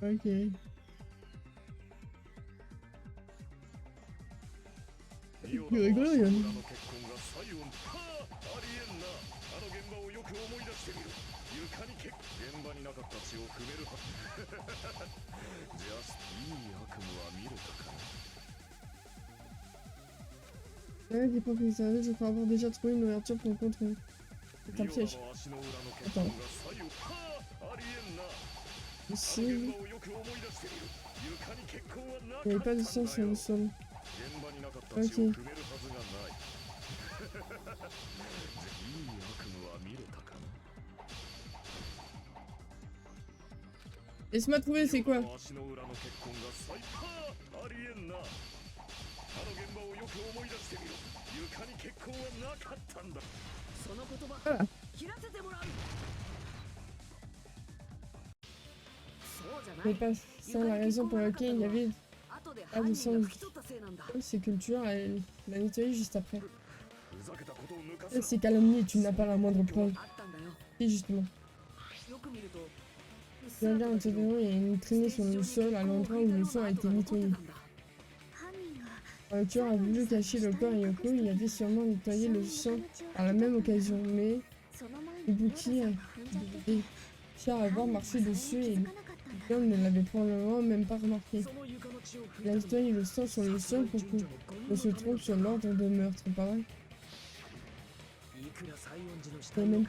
Ok. C'est rigolo, Yann. Ouais, des profils sérieux, je crois avoir déjà trouvé une ouverture pour le contrôle. C'est un piège. Attends. Ici. Il n'y avait pas de sang sur le sol. Ok. Laisse-moi trouver, c'est quoi? Ah. Mais pas ça la raison pour laquelle il y avait pas de sang. C'est que le tueur l'a nettoyé juste après. C'est calomnie et tu n'as pas la moindre preuve. Et justement. Regarde en te donnant, il y a une traînée sur le sol à l'endroit où le sang a été nettoyé. Quand le tueur a voulu cacher le corps Yoko, il avait sûrement nettoyé le sang par la même occasion, mais Ibuki devait fier avoir marché dessus et l'homme ne l'avait probablement même pas remarqué. Il a nettoyé le sang sur le sol pour qu'on se trompe sur l'ordre de meurtre, pas vrai? Il a même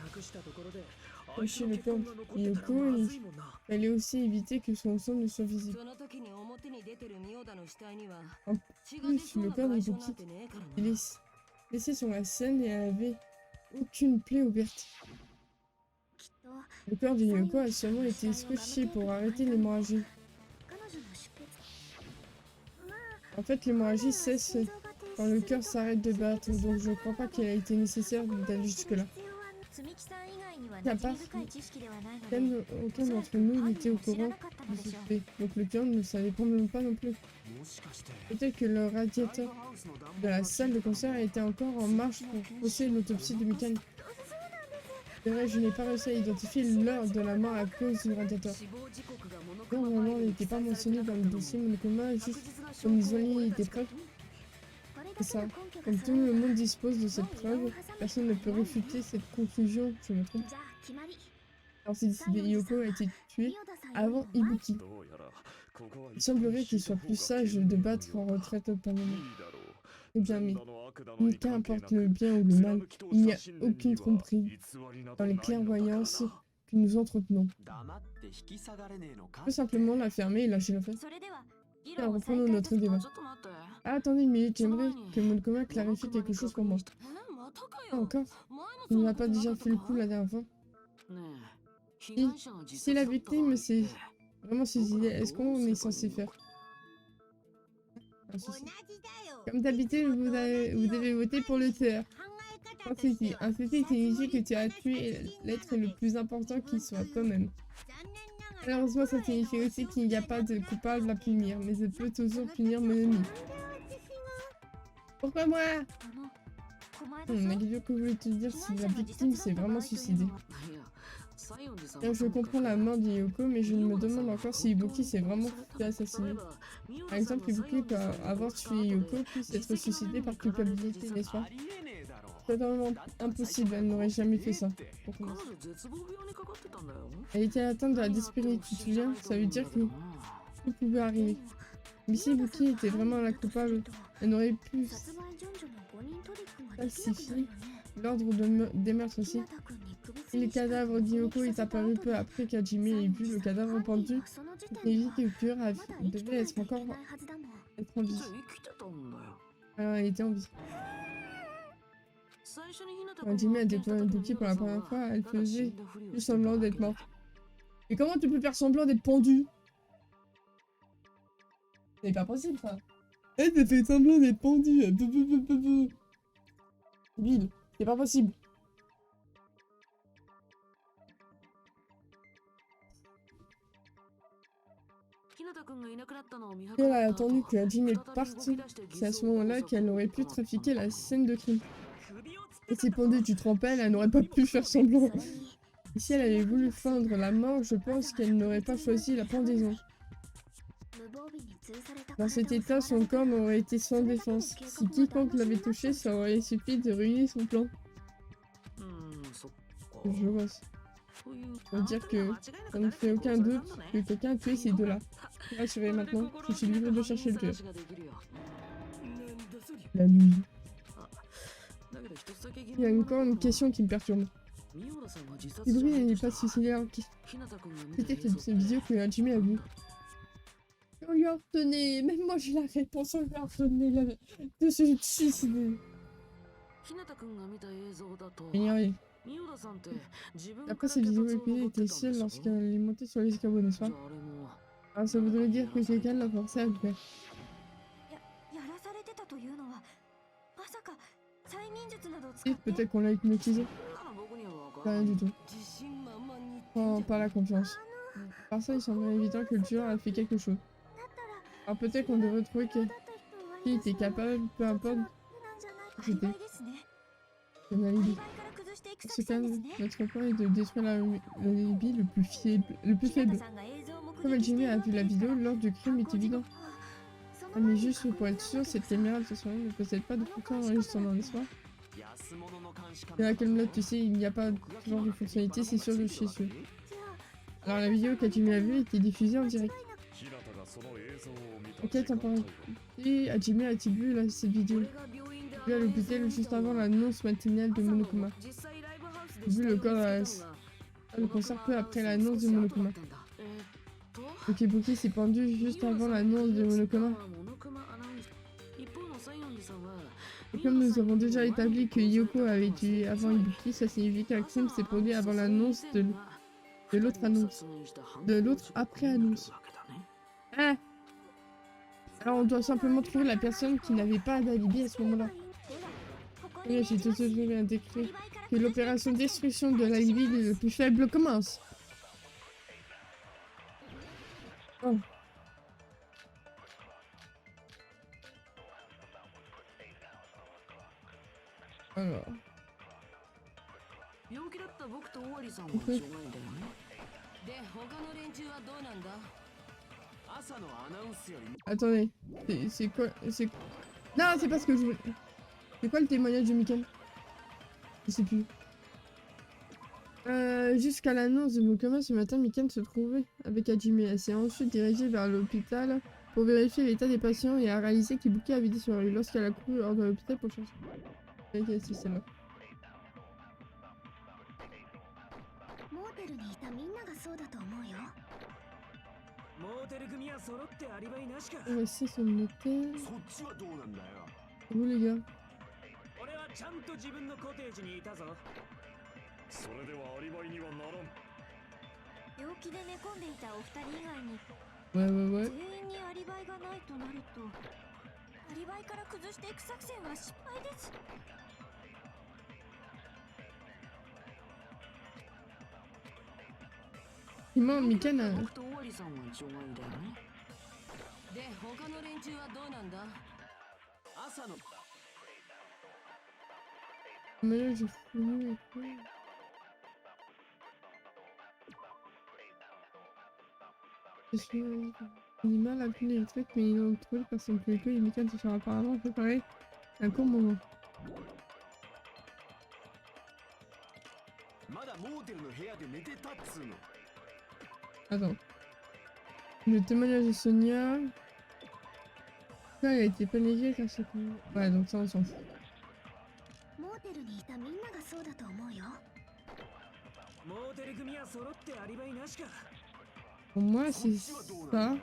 caché le corps Yoko et il fallait aussi éviter que son sang ne soit visible. En plus, le corps d'Ibuki était laissé sur la scène et n'avait aucune plaie ouverte. Le corps de Yoko a sûrement été scotché pour arrêter l'hémorragie. En fait, l'hémorragie cesse quand le cœur s'arrête de battre, donc je crois pas qu'il a été nécessaire d'aller jusque-là. À part, aucun d'entre nous n'était au courant de ce fait, donc le cœur ne savait probablement pas non plus. Peut-être que le radiateur de la salle de concert était encore en marche pour procéder l'autopsie de Mikami. C'est vrai, je n'ai pas réussi à identifier l'heure de la mort à cause du radiateur. Normalement, il n'était pas mentionné dans le dossier Monokuma, juste comme isolé des preuves. C'est ça. Comme tout le monde dispose de cette preuve, personne ne peut réfuter cette conclusion, je me trompe. Alors c'est décidé, Yoko a été tué avant Ibuki. Il semblerait qu'il soit plus sage de battre en retraite pendant. Eh bien, mais qu'importe le bien ou le mal, il n'y a aucune tromperie dans les clairvoyances que nous entretenons. On peut simplement la fermer et lâcher l'affaire. Alors, reprenons notre débat. Ah, attendez une minute, j'aimerais que Monokuma clarifie quelque chose pour moi. Ah, encore? Il n'a pas déjà fait le coup la dernière fois? Si la victime s'est vraiment suicidée, est-ce qu'on est censé faire? Comme d'habitude, vous devez voter pour le tueur. Un suicide signifie que tu as tué l'être le plus important qui soit toi-même. Malheureusement, ça signifie aussi qu'il n'y a pas de coupable à punir, mais je peux toujours punir mon ennemi. Pourquoi moi? Mais qu'est-ce que vous voulez te dire si la victime s'est vraiment suicidée? Je comprends la mort de Yoko, mais je me demande encore si Ibuki s'est vraiment fait assassiner. Par exemple, Ibuki peut avoir tué Yoko puis s'être suicidé par culpabilité, n'est-ce pas? C'est totalement impossible, elle n'aurait jamais fait ça. Elle était atteinte de la dyspérie, tu te souviens? Ça veut dire que tout pouvait arriver. Mais si Ibuki était vraiment la coupable, elle n'aurait pu falsifier l'ordre des meurtres aussi. Et le cadavre d'Yoko est apparu peu après qu'Hajime ait vu le cadavre pendu. Et que le tueur devait être encore en vie. Alors elle était en vie. Quand Hajime a découvert Ibuki pour la première fois, elle faisait juste semblant d'être morte. Mais comment tu peux faire semblant d'être pendu? C'est pas possible ça. Elle te fait semblant d'être pendue. Bill, c'est pas possible. Elle a attendu que Hajime parte. C'est à ce moment-là qu'elle aurait pu trafiquer la scène de crime. Et c'est pendu, tu te rappelles, elle n'aurait pas pu faire semblant. Et si elle avait voulu feindre la mort, je pense qu'elle n'aurait pas choisi la pendaison. Dans cet état, son corps n'aurait été sans défense. Si quiconque l'avait touché, ça aurait suffi de ruiner son plan. Je vois. Pour dire que ça ne fait aucun doute que quelqu'un a tué ces deux-là. Rassurez maintenant, je suis libre de chercher le tueur. La nuit. Il y a encore une question qui me perturbe. Hibri n'est pas suicidaire. C'était cette vidéo que Hajime a vue. On lui a ordonné, même moi j'ai la réponse, on lui a ordonné de se suicider. Ignoré. Après cette vidéo, Epine était seule lorsqu'elle est montée sur l'escabeau, n'est-ce pas? Alors ça voudrait dire que quelqu'un l'a forcé à le faire. Et peut-être qu'on l'a hypnotisé. Pas rien du tout. Prends pas la confiance. Par ça, il semble évident que le tueur a fait quelque chose. Alors peut-être qu'on devrait trouver qui était capable, peu importe. C'était un alibi. Ce cas, notre plan est de détruire l'alibi le plus faible. Comme Hajime a vu la vidéo, l'ordre du crime est évident. Ah, mais juste pour être sûr, cette caméra de son ne possède pas de fonction enregistrement, n'est-ce pas? Et à quelle note, tu sais, il n'y a pas ce genre de fonctionnalité, c'est sûr de chez eux. Alors la vidéo qu'Hajime a vue était diffusée en direct. Enquête temporalité, Hajime a-t-il vu cette vidéo? Vu à l'hôpital juste avant l'annonce matinale de Monokuma. Vu le corps le concert peu après l'annonce de Monokuma. Okiboki s'est pendu juste avant l'annonce de Monokuma. Et comme nous avons déjà établi que Yoko avait tué avant Ibuki, ça signifie qu'un crime s'est produit avant l'annonce de l'autre annonce. De l'autre après-annonce. Ah! Alors on doit simplement trouver la personne qui n'avait pas d'alibi à ce moment-là. Oui, j'ai tout de suite bien décrit que l'opération de destruction de l'alibi le plus faible commence. Oh. Alors. Okay. Attendez, c'est quoi? Non, c'est pas ce que je voulais. C'est quoi le témoignage de Mikan? Je sais plus. Jusqu'à l'annonce de Monokuma ce matin, Mikan se trouvait avec Hajime. Elle s'est ensuite dirigée vers l'hôpital pour vérifier l'état des patients et a réalisé qu'Ibuki avait disparu. Lorsqu'elle a couru hors de l'hôpital pour chercher. Ok, c'est celle-là. C'est son hôtel. Vous les gars. Ouais. Moi, Mikan a... Mais là, j'ai fini avec quoi? Je suis animal à plus électrique, mais ils ont trouvé personne plus que et Mikan se sera apparemment préparé un court moment. Attends. Le témoignage de Sonia. Ça, il a été planifié car c'est... Ouais, donc ça, on s'en fout. Pour moi, c'est ça.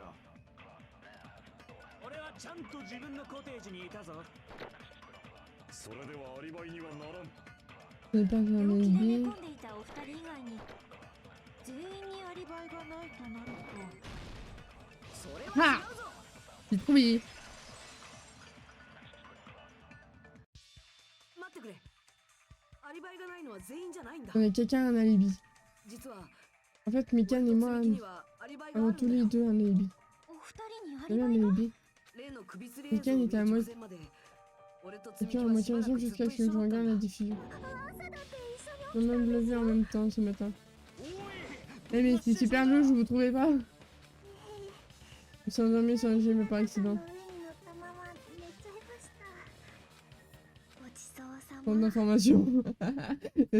C'est pas un alibi. Ah! J'ai trouvé. Quelqu'un a un alibi. En fait, Mikan et moi avons tous les deux un alibi. J'avais un alibi. Mikan était à moitié. C'était à moitié ensemble jusqu'à ce que je regarde la diffusion. On a même levé en même temps ce matin. Eh mais c'est super bleu, je vous trouvais pas. s'est endormi sur un gym par accident. Pour d'information.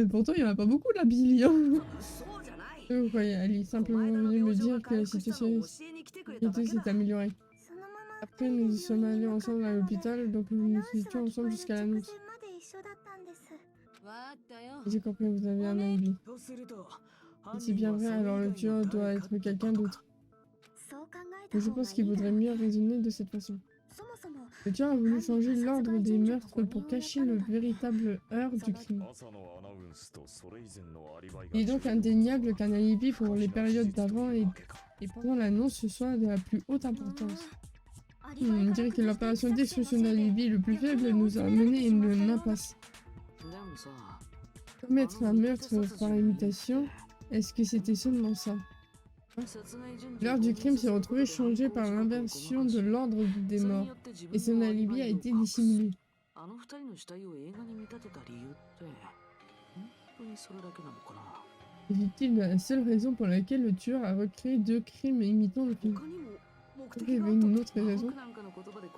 Pourtant, il n'y en a pas beaucoup là, Billy. Hein. Vous croyez, elle est simplement venue me dire que la situation s'est améliorée. Après, nous sommes allés ensemble à l'hôpital, donc nous étions ensemble jusqu'à l'annonce. J'ai compris, vous avez un alibi. Si c'est bien vrai, alors le tueur doit être quelqu'un d'autre. Mais je pense qu'il vaudrait mieux raisonner de cette façon. Le tueur a voulu changer l'ordre des meurtres pour cacher le véritable heure du crime. Il est donc indéniable qu'un alibi pour les périodes d'avant et pendant l'annonce soit de la plus haute importance. On dirait que l'opération d'exclusion d'alibi le plus faible nous a mené à une impasse. Commettre un meurtre par imitation, est-ce que c'était seulement ça? L'heure du crime s'est retrouvée changée par l'inversion de l'ordre des morts, et son alibi a été dissimulé. Est-il la seule raison pour laquelle le tueur a recréé 2 crimes imitant le film? Il y avait une autre raison.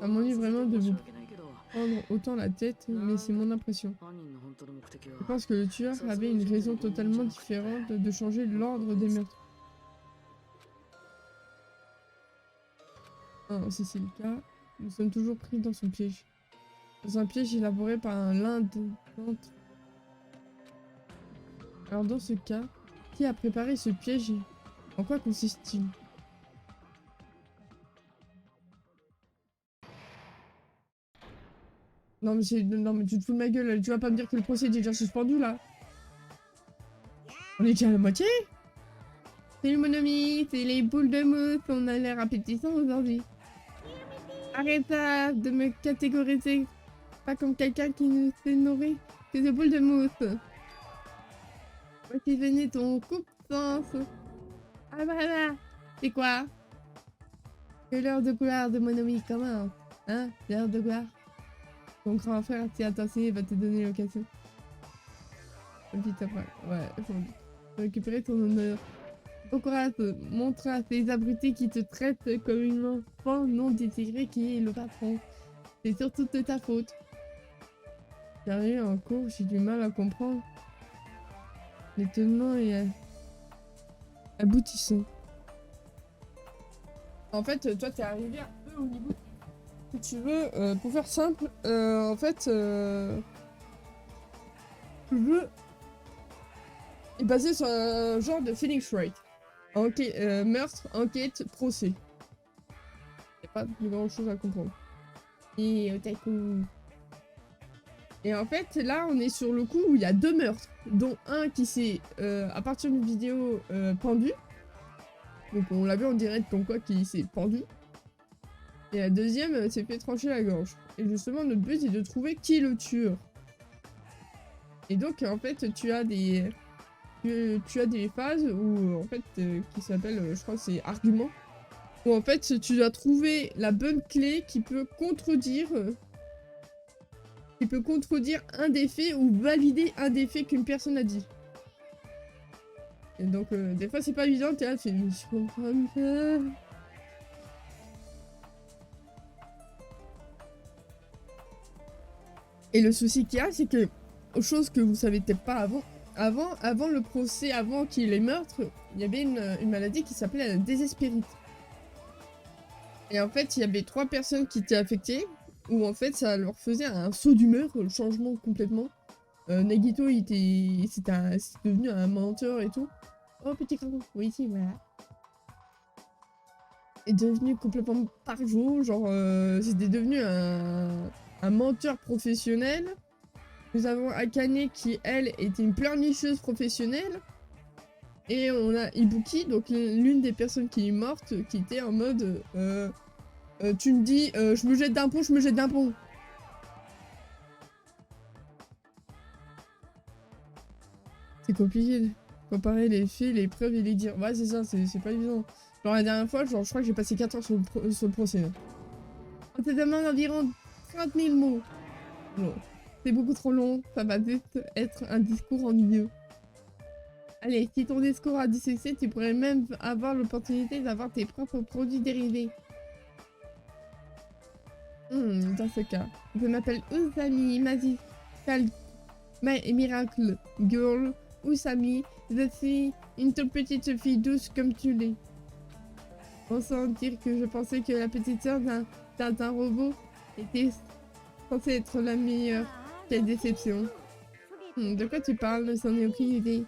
À mon avis, vraiment de vous prendre autant la tête, mais c'est mon impression. Je pense que le tueur avait une raison totalement différente de changer l'ordre des meurtres. Non, si c'est le cas, nous sommes toujours pris dans son piège. Dans un piège élaboré par un l'Inde. Alors dans ce cas, qui a préparé ce piège et en quoi consiste-t-il? Non mais tu te fous de ma gueule, tu vas pas me dire que le procès est déjà suspendu là? On est déjà à la moitié? Salut mon ami, c'est les boules de mousse, on a l'air appétissant aujourd'hui. Arrête de me catégoriser, pas comme quelqu'un qui ne se nourrit que de boules de mousse. Voici venu ton coupe-sens. Ah voilà, c'est quoi? Que l'heure de gloire de mon ami commence, hein? L'heure de gloire. Ton grand frère, si attention, il va te donner l'occasion. Vite après, ouais, faut récupérer ton honneur. Bon courage, montre à ces abrutis qui te traitent comme une enfant non désirée qui est le patron. C'est surtout de ta faute. Sérieux, en cours, j'ai du mal à comprendre les tenants et aboutissants. En fait, toi, t'es arrivé un peu au niveau que tu veux. Pour faire simple, en fait, le jeu est basé sur un genre de Phoenix Wright. Meurtre, enquête, procès. Y'a pas de grand chose à comprendre. Et otaku. Et en fait, là, on est sur le coup où il y a 2 meurtres, dont un qui s'est, à partir d'une vidéo, pendu. Donc on l'a vu en direct comme quoi qu'il s'est pendu. Et la deuxième s'est fait trancher la gorge. Et justement, notre but est de trouver qui est le tueur. Et donc, en fait, tu as des phases où, en fait, qui s'appellent, je crois que c'est arguments. Où en fait, tu dois trouver la bonne clé qui peut contredire un des faits ou valider un des faits qu'une personne a dit. Et donc, des fois, c'est pas évident, t'es là, tu fais, je comprends pas. Et le souci qu'il y a, c'est que, chose que vous savez peut-être pas avant le procès, avant qu'il y ait les meurtres, il y avait une maladie qui s'appelait la désespérite. Et en fait, il y avait 3 personnes qui étaient affectées, où en fait, ça leur faisait un saut d'humeur, le changement complètement. Nagito, c'était devenu un menteur et tout. Oh, petit crapaud, oui, ici, voilà. Est devenu complètement parjou, genre, c'était devenu un menteur professionnel. Nous avons Akane qui, elle, était une pleurnicheuse professionnelle. Et on a Ibuki, donc l'une des personnes qui est morte, qui était en mode tu me dis, je me jette d'un pont, je me jette d'un pont. C'est compliqué de comparer les faits, les preuves et les dires. Ouais, c'est ça, c'est pas évident. Genre la dernière fois, genre, je crois que j'ai passé 4 heures sur le procès. On te demande environ 30 000 mots. Non. C'est beaucoup trop long, ça va juste être un discours ennuyeux. Allez, si ton discours a du succès, tu pourrais même avoir l'opportunité d'avoir tes propres produits dérivés. Dans ce cas, je m'appelle Usami Magical Miracle Girl. Usami, je suis une toute petite fille douce comme tu l'es. Sans dire que je pensais que la petite sœur d'un robot était censée être la meilleure. Quelle déception. De quoi tu parles? C'en est aucune idée.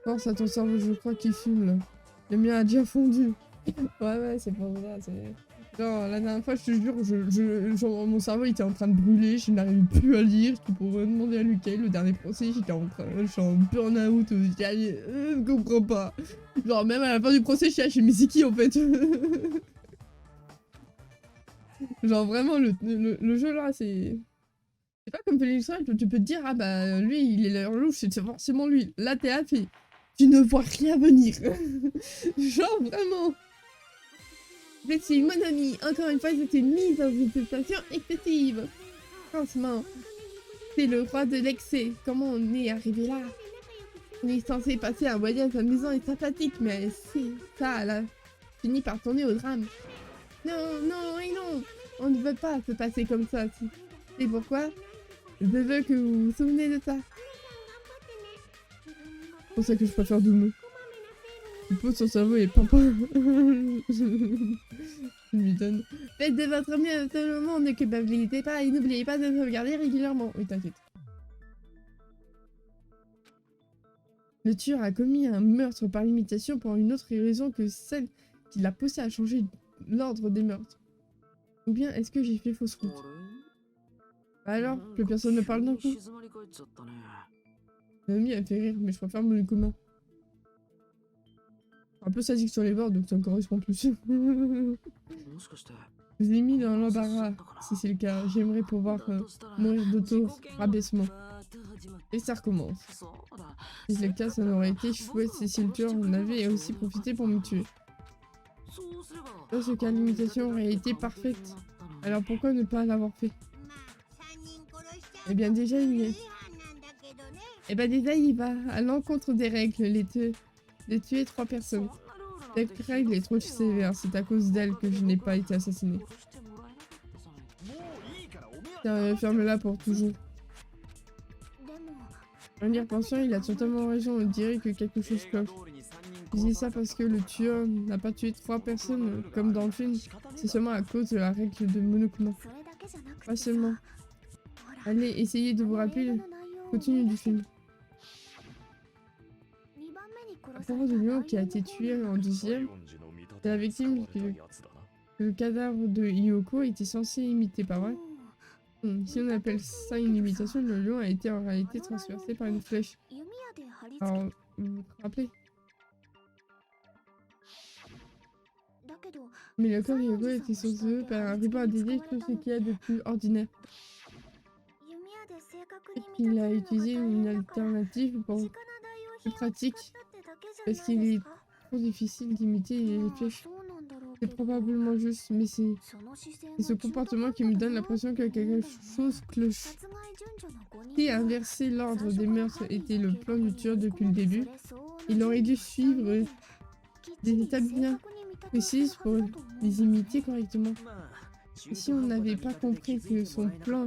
Pense à ton cerveau, je crois qu'il fume là. Le mien a déjà fondu. Ouais, c'est pour ça. Genre, la dernière fois, je te jure, genre, mon cerveau était en train de brûler, je n'arrivais plus à lire. Tu pourrais demander à Lucas, le dernier procès, j'étais je suis en burn-out. Je comprends pas. Genre, même à la fin du procès, je suis mais c'est qui en fait? Genre, vraiment, le jeu là, c'est. C'est pas comme Phoenix Wright où tu peux te dire, ah bah lui, il est l'air louche, c'est forcément lui. Là, t'es là, tu ne vois rien venir. Genre, vraiment. Je suis mon ami. Encore une fois, j'étais mise dans une situation excessive. Franchement, c'est le roi de l'excès. Comment on est arrivé là? On est censé passer un voyage amusant et sympathique, mais si ça, là, finit par tourner au drame. Non, non et non. On ne veut pas se passer comme ça. C'est pourquoi je veux que vous vous souvenez de ça. C'est pour ça que je préfère Doom. Il pose son cerveau et papa. Je lui donne. Faites de votre mieux à tout moment, ne culpabilisez pas et n'oubliez pas de sauvegarder régulièrement. Oui, t'inquiète. Le tueur a commis un meurtre par imitation pour une autre raison que celle qui l'a poussé à changer l'ordre des meurtres. Ou bien est-ce que j'ai fait fausse route? Bah alors, que personne ne parle d'un coup. Mamie a fait rire, mais je préfère mon commun. Un peu sadique sur les bords, donc ça me correspond plus. Je vous ai mis dans l'embarras, si c'est le cas. J'aimerais pouvoir mourir d'auto-rabaissement. Et ça recommence. Si c'est le cas, ça n'aurait été chouette si le tueur en avait aussi profité pour me tuer. Dans ce cas, l'imitation aurait été parfaite. Alors pourquoi ne pas l'avoir fait? Eh bien déjà, il va à l'encontre des règles, de tuer 3 personnes. Cette règle est trop sévère, c'est à cause d'elle que je n'ai pas été assassiné. Ferme-la pour toujours. En y repensant, il a totalement raison, on dirait que quelque chose cloche. Je dis ça parce que le tueur n'a pas tué 3 personnes comme dans le film, c'est seulement à cause de la règle de Monokuma. Pas seulement. Allez, essayez de vous rappeler le contenu du film. À propos de Léon qui a été tué en deuxième, c'est la victime que le cadavre de Hyoko était censé imiter, pas vrai? Si on appelle ça une imitation, le lion a été en réalité transpercé par une flèche. Alors, vous vous rappelez? Mais le corps de Hyoko était soutenu par un ruban adhésif, tout ce qu'il y a de plus ordinaire. Il a utilisé une alternative pour plus pratique, parce qu'il est trop difficile d'imiter les flèches. C'est probablement juste, mais c'est ce comportement qui me donne l'impression que quelque chose cloche. Si inverser l'ordre des meurtres était le plan du tueur depuis le début, il aurait dû suivre des étapes bien précises pour les imiter correctement. Et si on n'avait pas compris que son plan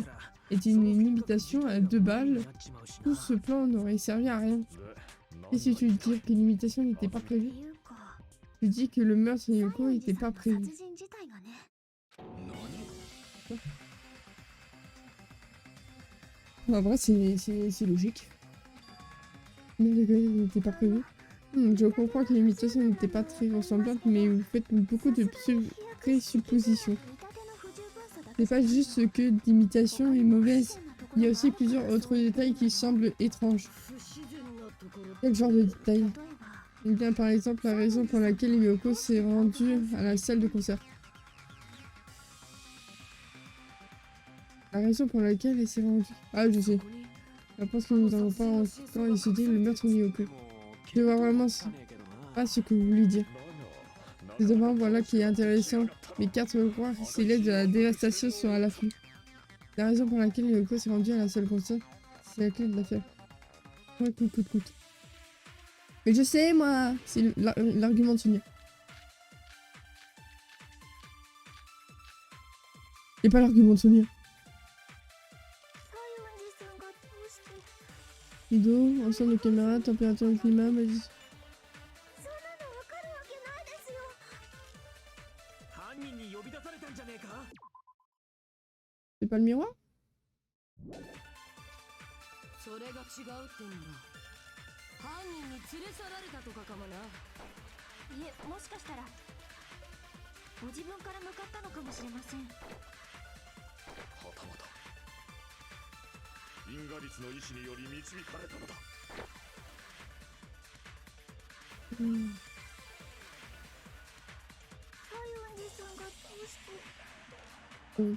était une imitation à 2 balles, tout ce plan n'aurait servi à rien. Et si tu dis que l'imitation n'était pas prévue? Tu dis que le meurtre de Yoko n'était pas prévu. En vrai, c'est logique. Mais le gars n'était pas prévu. Je comprends que l'imitation n'était pas très ressemblante, mais vous faites beaucoup de présuppositions. C'est pas juste que l'imitation est mauvaise, il y a aussi plusieurs autres détails qui semblent étranges. Quel genre de détails? Eh bien, par exemple, la raison pour laquelle Yoko s'est rendue à la salle de concert. La raison pour laquelle elle s'est rendue. Ah, je sais. Je pense que nous n'avons pas encore étudié le meurtre de Yoko. Je vois vraiment pas ce que vous voulez dire. C'est devant, voilà qui est intéressant. Les 4 rois célèbres de la dévastation sont à l'affût. La raison pour laquelle Yoko s'est rendue à la salle de concert, c'est la clé de l'affaire. Ouais, coûte. Mais je sais, moi, c'est l'argument de Sonia. Et pas l'argument de Sonia. Rideau, ensemble de caméras, température de climat, magie. C'est pas le miroir?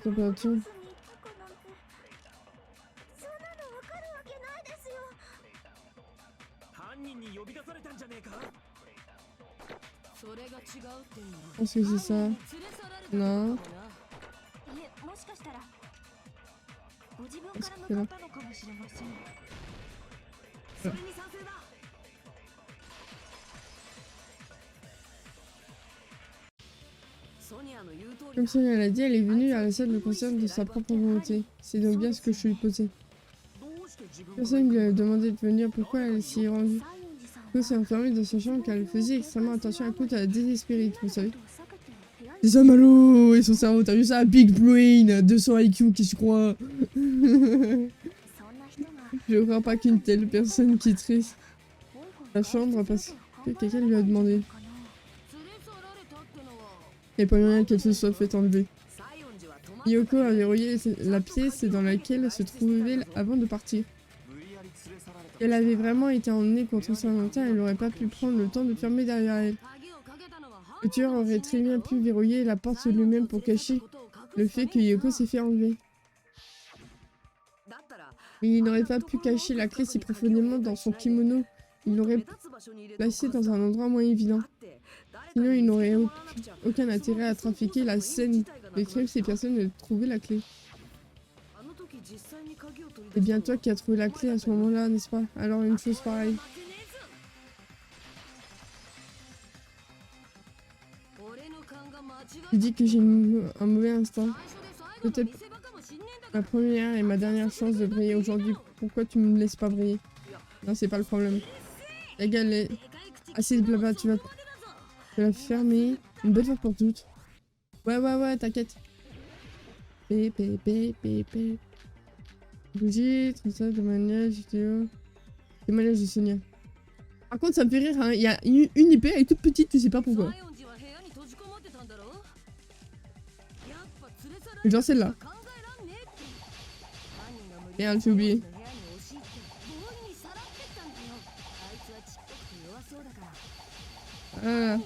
Température. Je pense que c'est ça. Non. Est-ce que c'est là? Comme Sonia l'a dit, elle est venue à la salle de concert de sa propre volonté. C'est donc bien ce que je lui posais. Personne lui a demandé de venir, pourquoi elle s'y est rendue. Elle s'est enfermée dans sa chambre car elle faisait extrêmement attention à côté à la désespérée, vous savez. C'est ça, Malo et son cerveau, t'as vu ça? Big Brain, 200 IQ, qui se croit. Je crois pas qu'une telle personne quitterait la chambre parce que quelqu'un lui a demandé. Et pas moyen qu'elle se soit fait enlever. Yoko a verrouillé la pièce dans laquelle elle se trouvait avant de partir. Si elle avait vraiment été emmenée contre Saint-Valentin, elle n'aurait pas pu prendre le temps de fermer derrière elle. Le tueur aurait très bien pu verrouiller la porte lui-même pour cacher le fait que Yoko s'est fait enlever. Mais il n'aurait pas pu cacher la clé si profondément dans son kimono. Il l'aurait placée dans un endroit moins évident. Sinon, il n'aurait aucun intérêt à trafiquer la scène des crimes si personne ne trouvait la clé. C'est bien toi qui as trouvé la clé à ce moment-là, n'est-ce pas? Alors une chose pareille. Tu dis que j'ai un mauvais instinct. Peut-être ma première et ma dernière chance de briller aujourd'hui. Pourquoi tu me laisses pas briller? Non, c'est pas le problème. La galette. Assez de blabla, tu vas la fermer une bonne fois pour toutes. Ouais, t'inquiète. P. Bougie, tout ça, témoignage, vidéo. Témoignage de Sonia. Par contre, ça me fait rire, hein. Il y a une épée, elle est toute petite, tu sais pas pourquoi. Genre celle-là. Merde, j'ai oublié. Ah.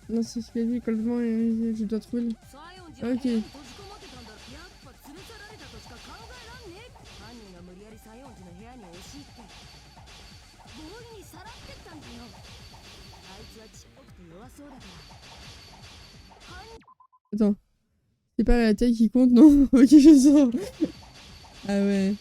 Non, c'est ce qu'il a dit, complètement, je dois trouver le... Ok. Attends. C'est pas la taille qui compte, non? Ok, je sors. Ah ouais.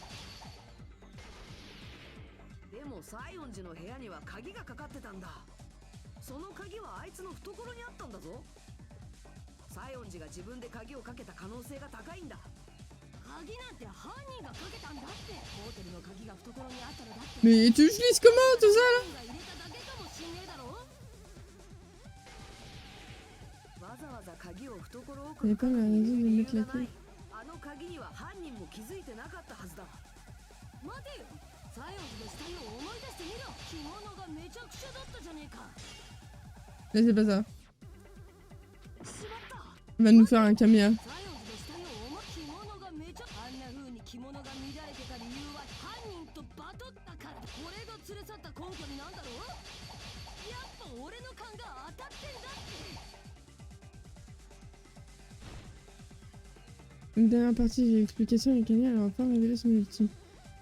Mais tu utilises comment tout ça là? Il n'y a pas la raison de mettre la clé. Là c'est pas ça. Il va nous faire un caméra. Une dernière partie de l'explication, et Kanye a enfin révélé son victime.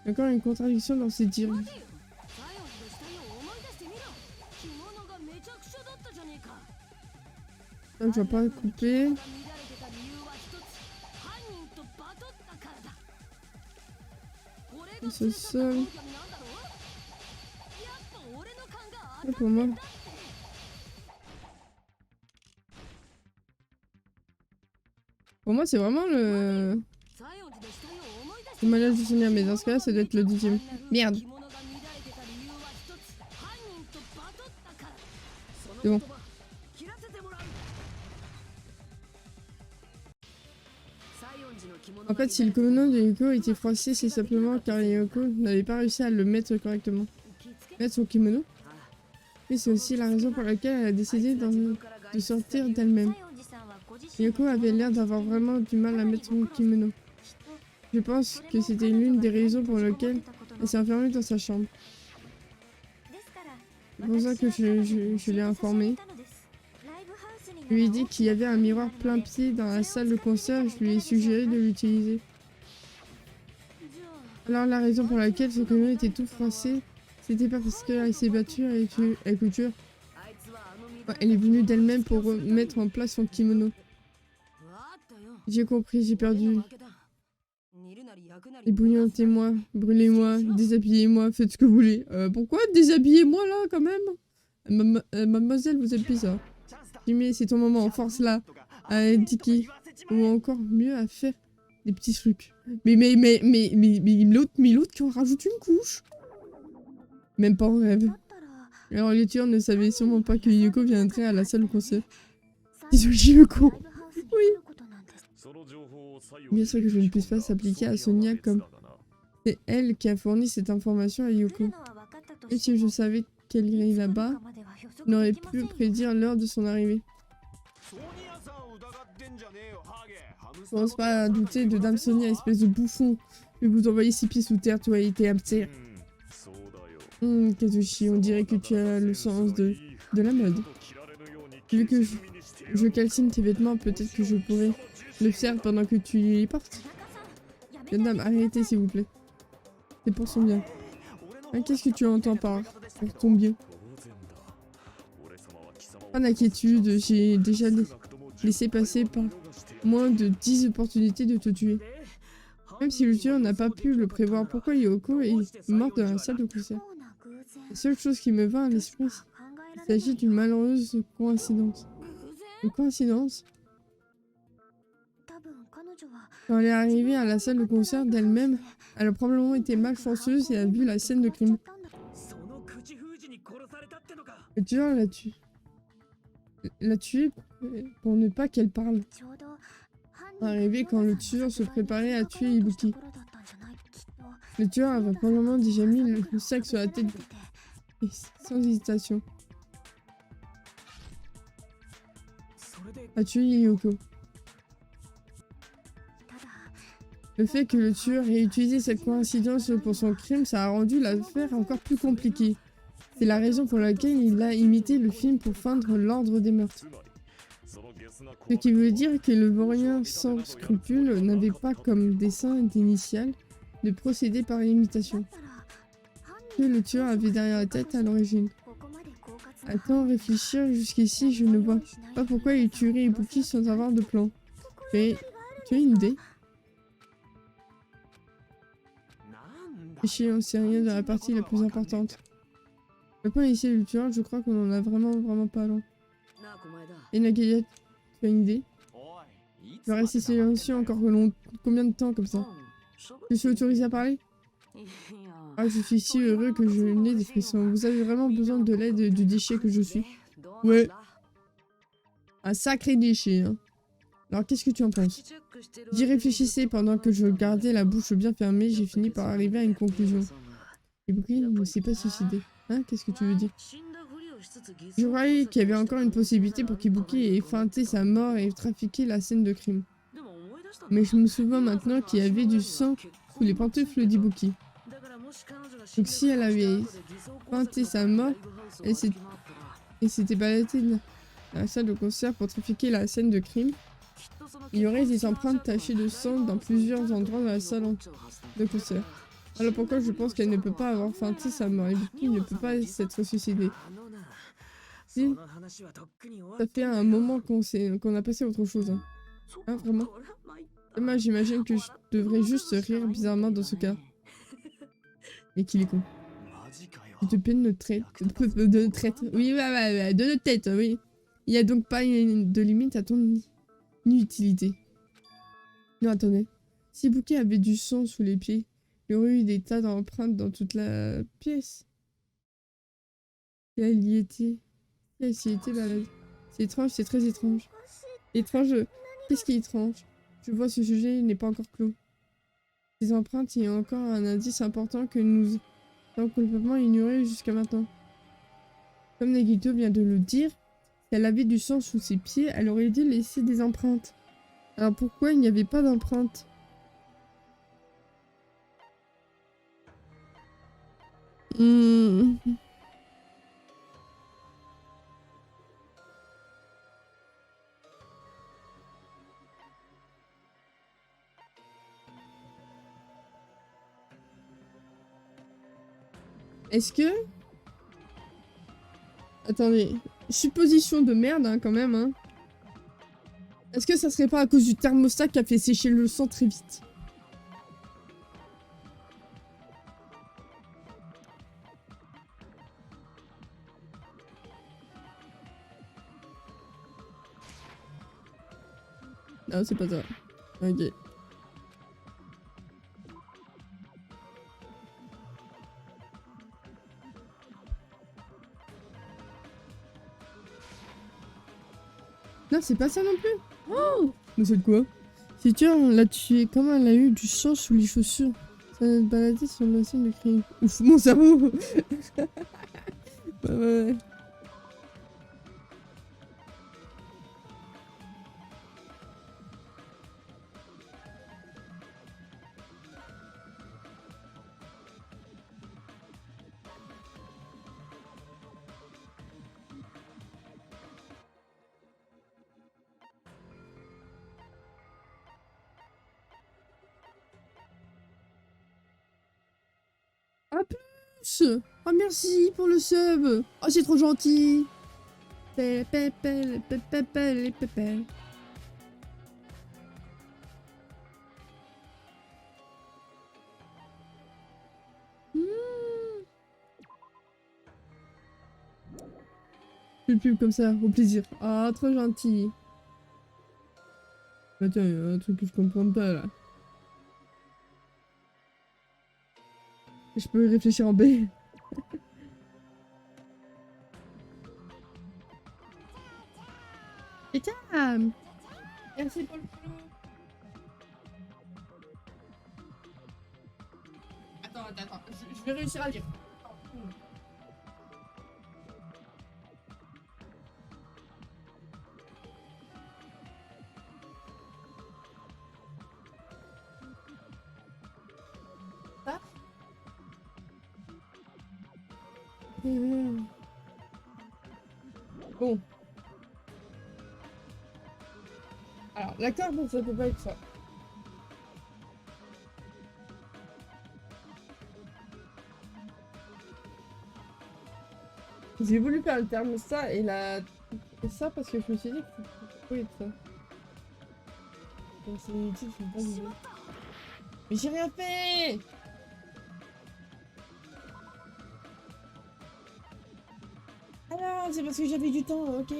Il y a encore une contradiction dans ses dires. Donc je vais pas couper. Ce sol. C'est pour moi. Pour moi, c'est vraiment le mariage du Sonia, mais dans ce cas-là, ça doit être le 10e. Merde. C'est bon. En fait, si le kimono de Yoko était froissé, c'est simplement car Yoko n'avait pas réussi à le mettre correctement. Mettre son kimono. Et c'est aussi la raison pour laquelle elle a décidé de sortir d'elle-même. Yoko avait l'air d'avoir vraiment du mal à mettre son kimono. Je pense que c'était l'une des raisons pour lesquelles elle s'est enfermée dans sa chambre. C'est pour ça que je l'ai informée. Je lui ai dit qu'il y avait un miroir plein pied dans la salle de concert et je lui ai suggéré de l'utiliser. Alors la raison pour laquelle ce kimono était tout froissé, c'était pas parce qu'elle s'est battue avec couture. Elle est venue d'elle-même pour mettre en place son kimono. J'ai compris, j'ai perdu. Ébouillantez-moi, brûlez-moi, déshabillez-moi, faites ce que vous voulez. Pourquoi déshabillez-moi là quand même? Mademoiselle, vous êtes bizarre. Jimmy, c'est ton moment, force-la à indiquer, ou encore mieux à faire des petits trucs. Mais l'autre qui en rajoute une couche. Même pas en rêve. Alors les tueurs ne savaient sûrement pas que Yoko viendrait à la salle de concert. Désolé Yoko. Oui. Bien sûr que je ne puisse pas s'appliquer à Sonia comme c'est elle qui a fourni cette information à Yoko. Et si je savais qu'elle irait là-bas, je n'aurais pu prédire l'heure de son arrivée. Je pense pas à douter de Dame Sonia, espèce de bouffon. Je vais vous envoyer 6 pieds sous terre, toi et tes hamsters. Kazushi, on dirait que tu as le sens de la mode. Vu que je calcine tes vêtements, peut-être que je pourrais le faire pendant que tu y portes. Madame, arrêtez s'il vous plaît. C'est pour son bien. Qu'est-ce que tu entends par pour ton bien? Pas d'inquiétude, j'ai déjà laissé passer par moins de 10 opportunités de te tuer. Même si le tueur n'a pas pu le prévoir, pourquoi Yoko est morte dans la salle de concert? La seule chose qui me vint à l'esprit, il s'agit d'une malheureuse coïncidence. Une coïncidence? Quand elle est arrivée à la salle de concert d'elle-même, elle a probablement été malchanceuse et a vu la scène de crime. Le tueur l'a tuée pour ne pas qu'elle parle. Arrivé quand le tueur se préparait à tuer Ibuki. Le tueur avait probablement déjà mis le sac sur la tête et sans hésitation a tué Yoko. Le fait que le tueur ait utilisé cette coïncidence pour son crime, ça a rendu l'affaire encore plus compliquée. C'est la raison pour laquelle il a imité le film pour feindre l'ordre des meurtres. Ce qui veut dire que le vaurien sans scrupules n'avait pas comme dessein initial de procéder par imitation. Que le tueur avait derrière la tête à l'origine. Attends, réfléchir jusqu'ici, je ne vois pas pourquoi il tuerait Ibuki sans avoir de plan. Mais tu as une idée? Chier, on sait rien de la partie la plus importante. Le point ici, le tueur, je crois qu'on en a vraiment pas long. Et Nagaya, tu as une idée? Je vais rester silencieux encore combien de temps comme ça? Je suis autorisé à parler? Ah, je suis si heureux que je n'ai des frissons. Vous avez vraiment besoin de l'aide du déchet que je suis? Ouais. Un sacré déchet, hein. Alors, qu'est-ce que tu en penses? J'y réfléchissais pendant que je gardais la bouche bien fermée, j'ai fini par arriver à une conclusion. Ibuki ne s'est pas suicidé. Hein? Qu'est-ce que tu veux dire? Je croyais qu'il y avait encore une possibilité pour qu'Ibuki ait feinté sa mort et trafiqué la scène de crime. Mais je me souviens maintenant qu'il y avait du sang sous les pantoufles d'Ibuki. Donc si elle avait feinté sa mort, elle s'était baladée dans la salle de concert pour trafiquer la scène de crime, il y aurait des empreintes tachées de sang dans plusieurs endroits de la salle de concert. Alors pourquoi je pense qu'elle ne peut pas avoir feinté sa mort? Ibuki ne peut pas s'être suicidé. Si, ça fait un moment qu'on a passé autre chose. Hein, vraiment? Moi, j'imagine que je devrais juste rire bizarrement dans ce cas. Mais qu'il est con. De peine de traite. De traite. Oui, de notre tête, oui. Il n'y a donc pas de limite à ton inutilité. Non, attendez. Si Bouquet avait du sang sous les pieds, il y aurait eu des tas d'empreintes dans toute la pièce. Et elle y était. Et elle s'y était baladée. C'est étrange, c'est très étrange. Étrange. Qu'est-ce qui est étrange? Je vois ce sujet, il n'est pas encore clos. Ces empreintes, il y a encore un indice important que nous avons complètement ignoré jusqu'à maintenant. Comme Nagito vient de le dire, si elle avait du sang sous ses pieds, elle aurait dû laisser des empreintes. Alors pourquoi il n'y avait pas d'empreintes? Est-ce que... Attendez. Supposition de merde, hein, quand même, hein. Est-ce que ça serait pas à cause du thermostat qui a fait sécher le sang très vite? Non, c'est pas ça. Ok. Non, c'est pas ça non plus. Oh, mais c'est de quoi? C'est dur, on l'a tué. Comment elle a eu du sang sous les chaussures? Ça va te balader sur le scène de crime. Ouf, mon cerveau. Ouais. À plus. Oh, merci pour le sub. Oh, c'est trop gentil. Pépé. Une pub comme ça, au plaisir. Ah, trop gentil. Bah tiens, y a un truc que je comprends pas là. Je peux y réfléchir en B. Et tiens. Merci pour le follow. Attends. Je vais réussir à lire. Ah. Bon. Alors, l'acteur, bon, ça peut pas être ça. J'ai voulu faire le terme ça et la... Et ça parce que je me suis dit que ça pouvait être ça. Donc c'est inutile, je ne pas l'idée. Mais j'ai rien fait! Ah non, c'est parce que j'avais du temps, ok.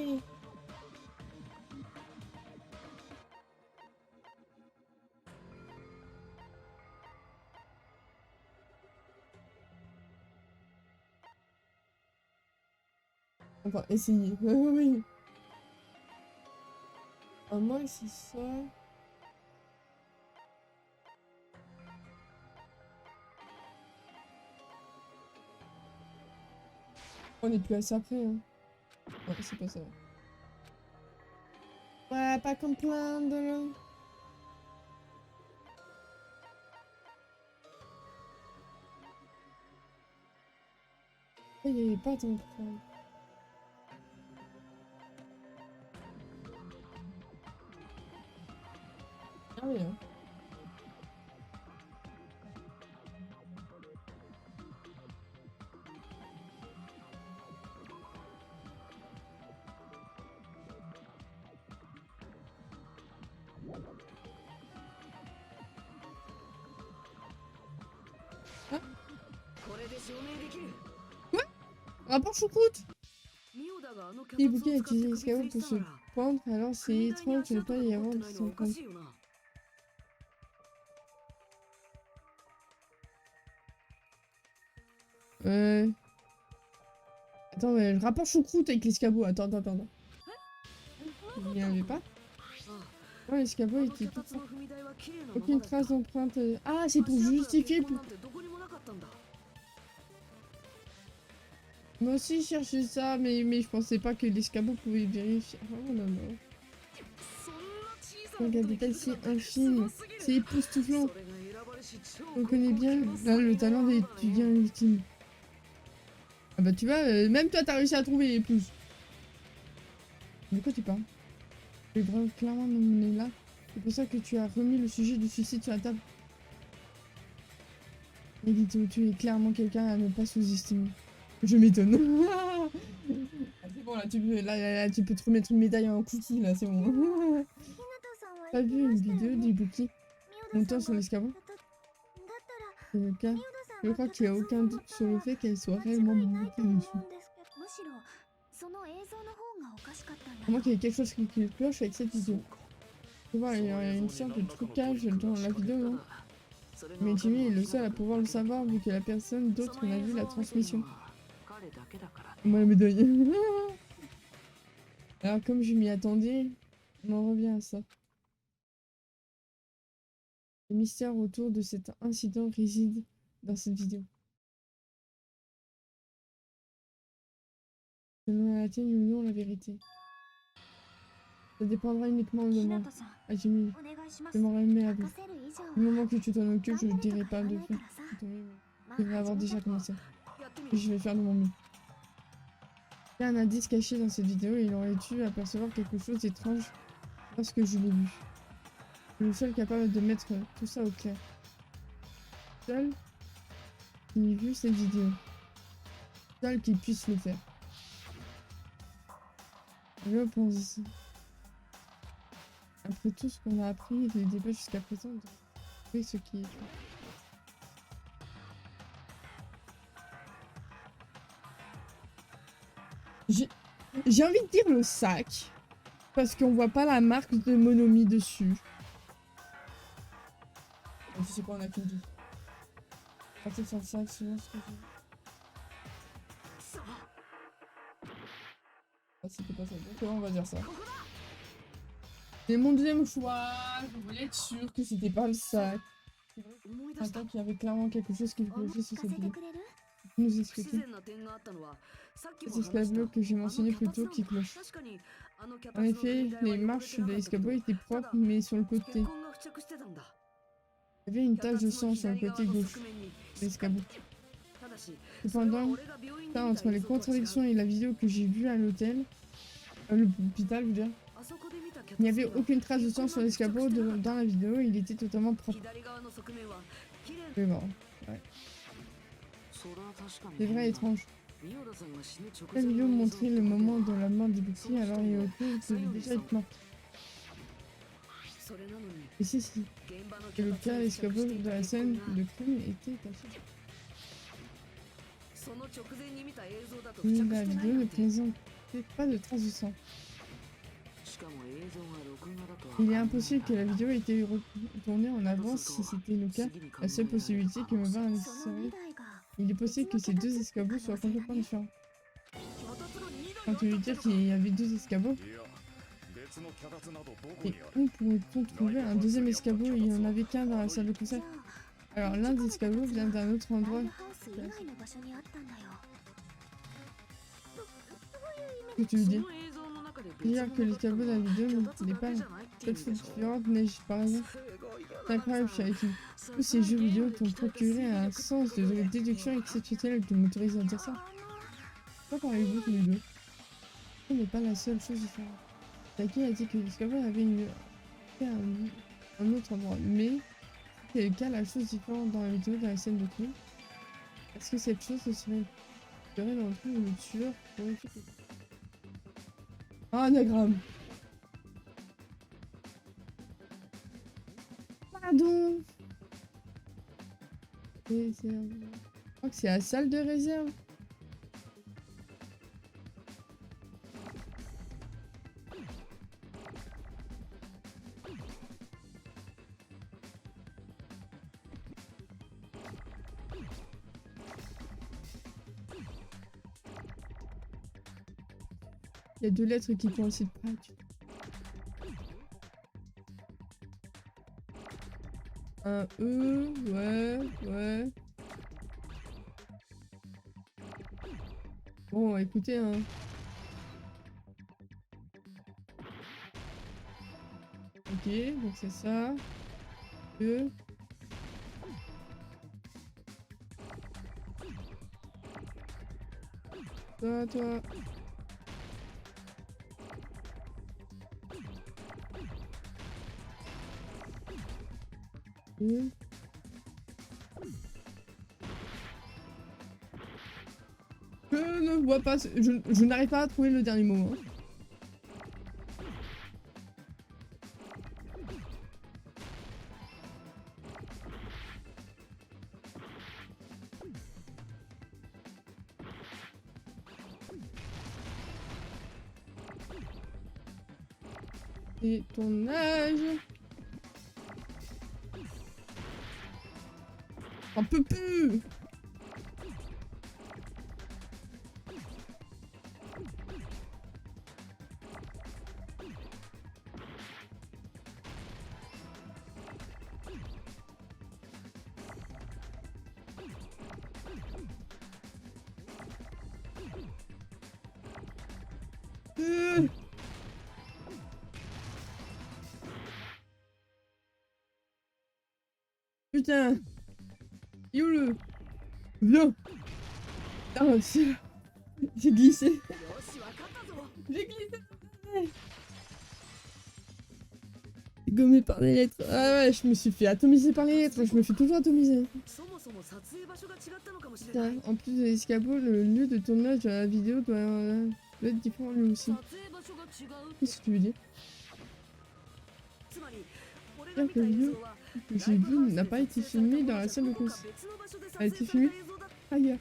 Enfin, essayez. Oui. À moins que c'est ça. On est plus assez après, hein. Ouais, c'est pas ça. Ouais, pas comme plein de... Il n'y avait pas tant que ça. Ah oui, hein. Hein? Quoi? Rapport choucroute! Si Bouquet a utilisé l'escabeau pour se pendre, alors c'est étrange de ne pas y avoir de son compte. Attends, mais le rapport choucroute avec l'escabeau. Attends. Il n'y en avait pas? Ouais, l'escabeau était tout fort. Aucune trace d'empreinte. Ah, c'est pour justifier. Moi aussi, je cherchais ça, mais je pensais pas que l'escabeau pouvait vérifier. Oh là là. Regarde, détail si infime. C'est époustouflant. On connaît bien là, le talent des étudiants ultimes. Ah bah tu vois, même toi t'as réussi à trouver les plus. De quoi tu parles? Le grave clairement on est là. C'est pour ça que tu as remis le sujet du suicide sur la table. Elito, tu es clairement quelqu'un à ne pas sous-estimer. Je m'étonne. Ah, c'est bon là, tu peux te remettre une médaille en cookie là, c'est bon. T'as vu une vidéo d'Ibuki montant sur l'escabeau? C'est le cas. Je crois qu'il n'y a aucun doute sur le fait qu'elle soit réellement montée dessus. Pour moi qu'il y a quelque chose qui cloche avec cette vidéo. Tu vois, il y a une sorte de trucage dans la vidéo, non? Mais Jimmy est le seul à pouvoir le savoir vu que la personne d'autre n'a vu la transmission. Moi la médaille. Alors comme je m'y attendais, on en revient à ça. Le mystère autour de cet incident réside dans cette vidéo. Selon la tienne ou non la vérité. Ça dépendra uniquement de moi. Ah Jimmy, je m'en remets à vous. Du moment que tu t'en occupes, je ne dirai pas de faire. Je devrais avoir déjà commencé. Et je vais faire de mon mieux. Il y a un indice caché dans cette vidéo et il aurait dû apercevoir quelque chose d'étrange lorsque je l'ai vu. Je suis le seul capable de mettre tout ça au clair. Seul qui ait vu cette vidéo. Seul qui puisse le faire. Je pense ici. Après tout ce qu'on a appris des débats jusqu'à présent, de trouver ce qui est fait. J'ai envie de dire le sac. Parce qu'on voit pas la marque de Monomi dessus. Je sais pas, on a qu'une vie. Partir sur le sac, sinon ce que j'ai. Ah, c'était pas ça. Donc on va dire ça. C'est mon deuxième choix. Je voulais être sûre que c'était pas le sac. Attends qu'il y avait clairement quelque chose qui clochait sur cette vidéo. Tu nous expliquer. C'est l'escabeau que j'ai mentionné plus tôt qui cloche. En effet, les marches de l'escabeau étaient propres, mais sur le côté. Il y avait une tache de sang sur le côté gauche de l'escabeau. Cependant, ça, entre les contradictions et la vidéo que j'ai vue à l'hôtel, l'hôpital, je veux dire, il n'y avait aucune trace de sang sur l'escabeau dans la vidéo, il était totalement propre. Mais bon, ouais. C'est vrai étrange. La vidéo montrait le moment de la mort d'Ibuki, alors il aurait devait déjà être mort. Et si, et le pire, l'escabeau de la scène de crime était taché. La vidéo ne présentait pas de traces de sang. Il est impossible que la vidéo ait été retournée en avance si c'était le cas. La seule possibilité qui me vint à l'esprit, il est possible que ces deux escabeaux soient complètement différents. Quand tu veux dire qu'il y avait deux escabeaux, et où pourrait-on trouver un deuxième escabeau? Il n'y en avait qu'un dans la salle de concert. Alors l'un des escabeaux vient d'un autre endroit. Qu'est-ce que tu veux dire? Dire que l'escabeau de la vidéo n'est pas cette fois différente neige par exemple. C'est incroyable, Shariki. Tous ces jeux vidéo t'ont procuré un sens de déduction exceptionnel qui m'autorise à dire ça. Pourquoi parlez-vous tous les deux? Ce n'est pas la seule chose différente. Taki a dit que l'escabeau avait un autre endroit, mais c'est le cas, la chose différente dans la vidéo de la scène de crime. Est-ce que cette chose serait dans le trou où le tueur pourrait faire? Ah, anagramme. Pardon. Je crois que c'est la salle de réserve. Il y a deux lettres qui coïncident pas. Un E, ouais. Bon, écoutez, hein. Ok, donc c'est ça. E. Toi. E. Je ne vois pas, je n'arrive pas à trouver le dernier mot. Hein. Et ton âge. Un peu plus. Putain. Youle. Viens. Ah, j'ai glissé. J'ai glissé. Gommé par les lettres. Ah ouais, je me suis fait atomiser par les lettres. Je me fais toujours atomiser. Putain, en plus de l'escabeau, le lieu de tournage de la vidéo doit être différent lui aussi. Qu'est-ce que tu veux dire? Bien que le lieu que j'ai vu n'a pas été filmé dans la salle de concert. A été filmé ailleurs.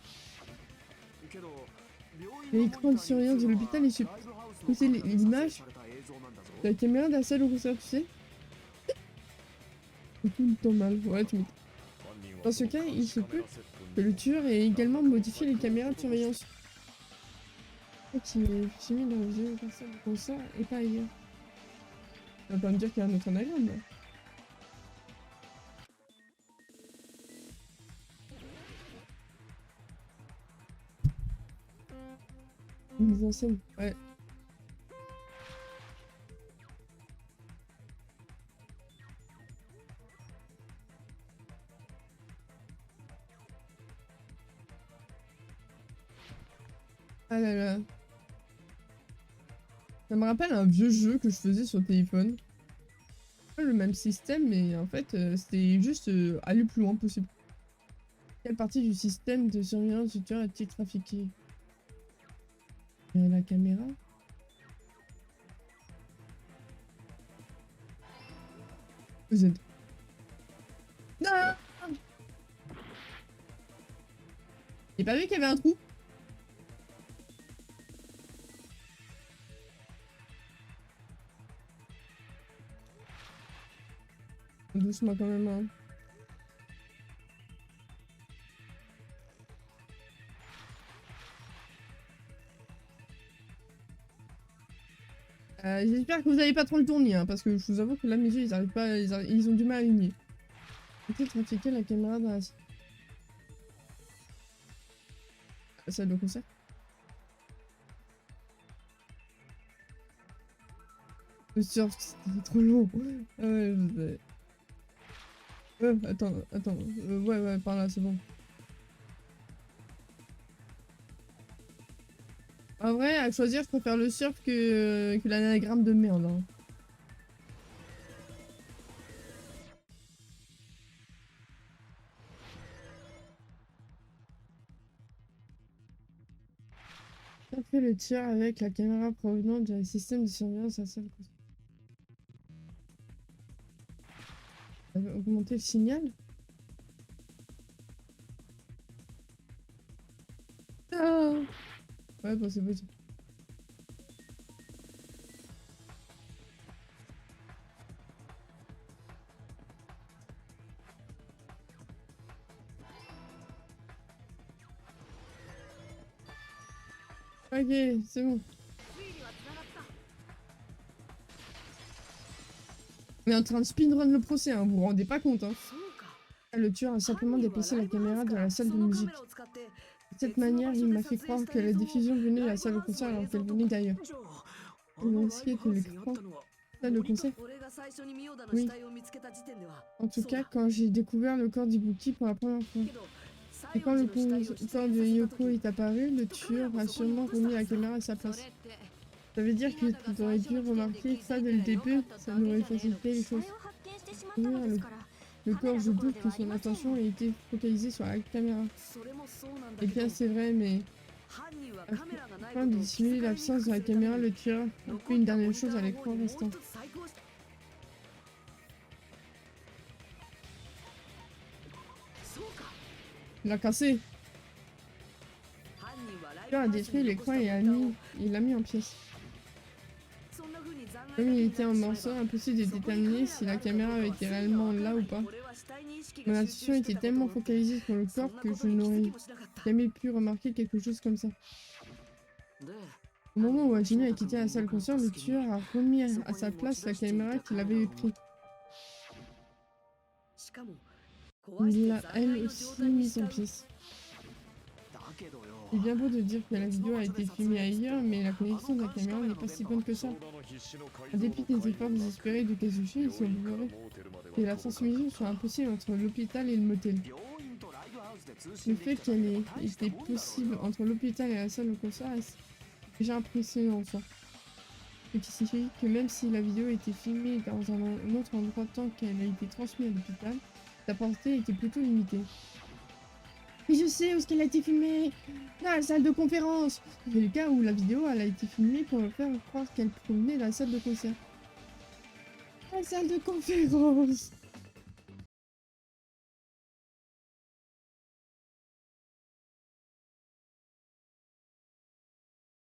L'écran de surveillance de l'hôpital est supposé l'image de la caméra de la salle de concert, tu sais. C'est tout le temps mal. Ouais, tu m'étonnes. Dans ce cas, il se peut que le tueur ait également modifié les caméras de surveillance. Et qu'il est filmé dans la salle de concert et pas ailleurs. Ça va pas me dire qu'il y a un autre anagramme, là. Mise en scène, ouais. Ah là là. Ça me rappelle un vieux jeu que je faisais sur téléphone. Pas le même système, mais en fait, c'était juste aller le plus loin possible. Quelle partie du système de surveillance du tueur est-il trafiqué? La caméra? Vous êtes... Non! J'ai pas vu qu'il y avait un trou? Doucement quand même, hein. J'espère que vous avez pas trop le tournis, hein, parce que je vous avoue que là, mes yeux, ils arrivent pas, ils ont du mal à aligner. Peut-être trafiquer la caméra dans la salle de concert. Je suis sûr que c'était trop long. Ah ouais, je sais. Attends. Ouais, par là, c'est bon. En vrai, à choisir, je préfère le surf que l'anagramme de merde. Hein. Qu'a fait le tir avec la caméra provenant du système de surveillance à salle de concert? Ça va augmenter le signal? Ah ouais, bon, c'est possible. Ok, c'est bon. On est en train de speedrun le procès, hein, vous vous rendez pas compte, hein. Le tueur a simplement déplacé la caméra de la salle de musique. De cette manière, il m'a fait croire que la diffusion venait de la salle de concert alors qu'elle venait d'ailleurs. Il m'a expliqué que l'écran... Salle de concert? Oui. En tout cas, quand j'ai découvert le corps d'Ibuki pour la première fois. Et quand le corps de Yoko est apparu, le tueur a sûrement remis la caméra à sa place. Ça veut dire que tu aurais dû remarquer ça dès le début, ça nous aurait facilité les choses. Le corps, je doute que son attention ait été focalisée sur la caméra. Eh bien, c'est vrai, mais afin de dissimuler l'absence de la caméra, le tueur a fait une dernière chose à l'écran restant. Il l'a cassé. Le tueur a détruit l'écran et il l'a mis en pièces. Comme il était en morceaux, impossible de déterminer si la caméra avait été réellement là ou pas. Mon attention était tellement focalisée sur le corps que je n'aurais jamais pu remarquer quelque chose comme ça. Au moment où Hajime a quitté la salle de concert, le tueur a remis à sa place la caméra qu'il avait prise. Il l'a elle aussi mise en pièces. C'est bien beau de dire que la vidéo a été filmée ailleurs, mais la connexion de la caméra n'est pas si bonne que ça. En dépit des efforts désespérés de Kazushi, il semblerait que la transmission soit impossible entre l'hôpital et le motel. Le fait qu'elle ait été possible entre l'hôpital et la salle de concert est déjà impressionnant ça. Ce qui signifie que même si la vidéo a été filmée dans un autre endroit tant qu'elle a été transmise à l'hôpital, sa portée était plutôt limitée. Mais je sais où est-ce qu'elle a été filmée! Dans la salle de conférence! C'est le cas où la vidéo elle a été filmée pour faire croire qu'elle provenait de la salle de concert. La salle de conférence!